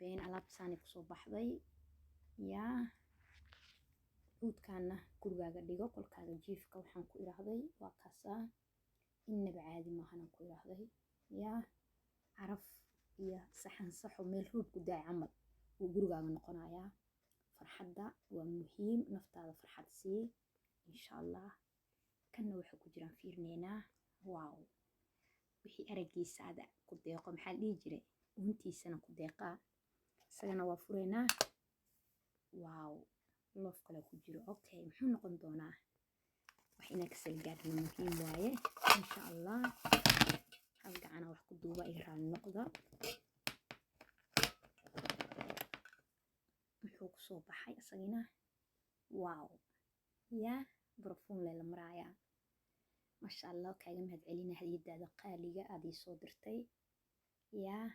dambeyn alaabtaani kusoo baxday yaa cuudkaana gurigaaga dhigo qolkaaga jiifka waxaan ku iraahday waa kaasaa innaba caadi maahan ku iraahday yaa caraf iyo saxan saxo meel roog ku daay camal uu gurigaaga noqonayaa farxadda waa muhiim naftaada farxad sii insha Allah kana waxa ku jiraan fiirneynaa waaw wixii aragiisa aad ku deeqo maxaa dhihi jiray untiisana ku deeqaa isagana waa fureynaa waaw loof kale ku jiro okay muxuu noqon doonaa wax ina ka salgaadna muhiim waaye insha Allah hal gacana wax ku duuba ay raal noqdo muxuu ku soo baxay isagana waaw yaa barfuun la maraaya ما شاء الله كاغا مهد علينا هديدادا قاليغا ادي soo dirtay yaa